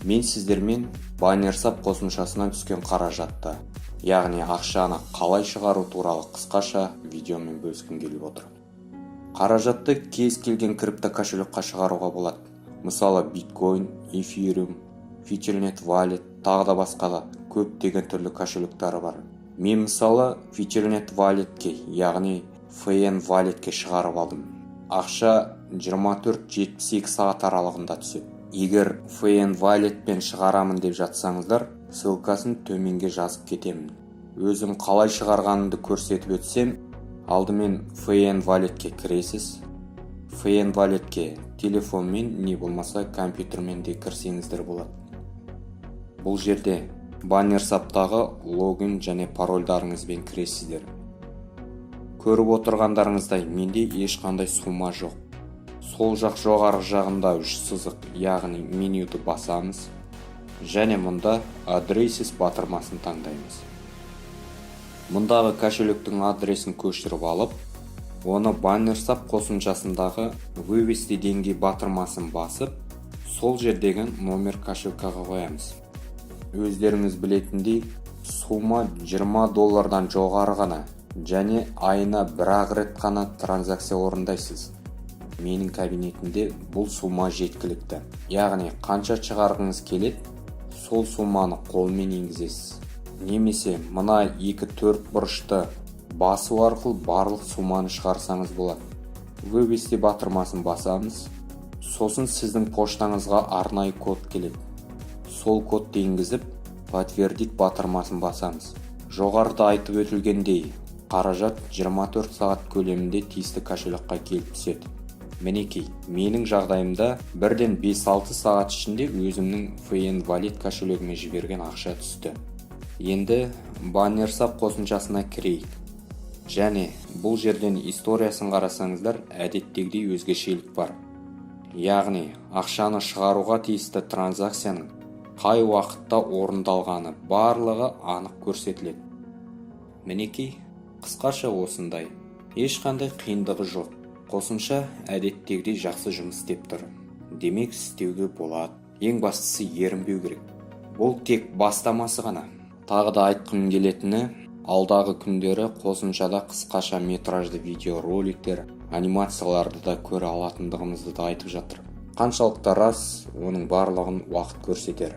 Мен сіздермен BinanceUp қосымшасынан түскен қаражатты, яғни ақшаны қалай шығару туралы қысқаша видеомен бөліскім келіп отыр. Қаражатты кез келген крипто кошелекқа шығаруға болады. Мысалы Bitcoin, Ethereum, FutureNet Wallet, тағы да басқа да көптеген түрлі кошелектері бар. Мен мысалы FutureNet Walletке, яғни FN Walletке шығарып алдым. Ақша 24-72 сағат аралығында түседі. Егер FN Walletпен шығарамын деп жатсаңыздар, ссылкасын төменге жазып кетемін. Өзім қалай шығарғанымды көрсетіп өтсем, алдымен FN Walletке кіресіз. FN Walletке телефонмен не болмаса компьютермен де кірсеңіздер болады. Бұл жерде BinanceUp'тағы логин және парольдарыңызбен кіресіздер. Көріп отырғандарыңыздай, менде ешқандай сумма жоқ. Сол жақ жоғарғы жағында үш сызық, яғни менюді басамыз, және мұнда адресіз батырмасын таңдаймыз. Мұндағы кошелектің адресін көшіріп алып, оны BinanceUp қосымшасындағы вывести деньги батырмасын басып, сол жердегі номер кошелкаға қоямыз. Өздеріңіз білетіндей, сумма $20 жоғары ғана, және айына бір-ақ рет қана транзакция орындайсыз. Менің кабинетімде бұл сумма жеткілікті. Яғни қанша шығарғыңыз келеді, сол сумманы қолмен енгізесіз. Немесе мына 2-4 бұрышты басу арқылы барлық сумманы шығарсаңыз болады. Вывести батырмасын басамыз, сосын сіздің поштаңызға арнайы код келеді. Сол кодты енгізіп, подтвердить батырмасын басамыз. Жоғарыда айтып өтілгендей, қаражат 24 сағат көлемінде тиісті кошелекқа келіп түседі. Мінекей, менің жағдайымда бірден 5-6 сағат ішінде өзімнің FN Wallet кошелегіме жіберген ақша түсті. Енді BinanceUp қосымшасына кірейік. Және бұл жерден историясын қарасаңыздар, әдеттегідей өзгешелік бар. Яғни, ақшаны шығаруға тиісті транзакцияның қай уақытта орындалғаны барлығы анық көрсетіледі. Мінекей, қысқаша осындай. Ешқандай қиындығы жоқ. Қосымша әдеттегідей жақсы жұмыс істеп тұр. Демек, істеуге болады. Ең бастысы ерінбеу керек. Бұл тек бастамасы ғана. Тағы да айтқым келетіні, алдағы күндері қосымшада қысқаша метражды видео роликтер, анимацияларды да көре алатындығымызды да айтып жатыр. Қаншалықты рас, оның барлығын уақыт көрсетер.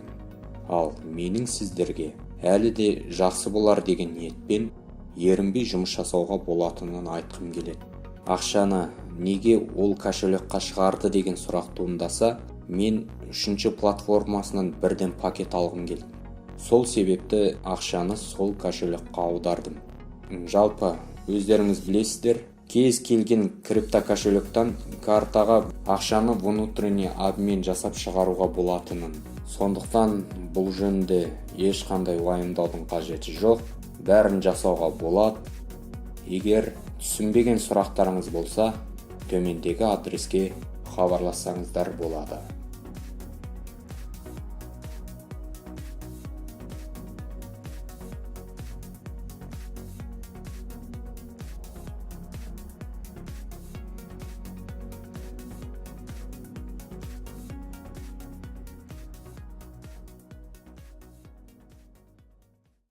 Ал менің сіздерге әлі де жақсы болар деген ниетпен ерінбей жұмыс жасауға болатынын айтқым келеді. Ақшаны неге ол кошелекқа шығарды деген сұрақ туындаса, мен 3-ші платформасынан бірден пакет алғым келді. Сол себепті ақшаны сол кошелекқа аудардым. Жалпы, өздеріңіз білесіздер, кез келген крипто кошелектен картаға ақшаны внутренний обмен жасап шығаруға болатынын. Сондықтан бұл жөнінде ешқандай уайымдаудың қажеті жоқ, бәрін жасауға болады. Егер түсінбеген сұрақтарыңыз болса, төмендегі адреске хабарлассаңыздар болады.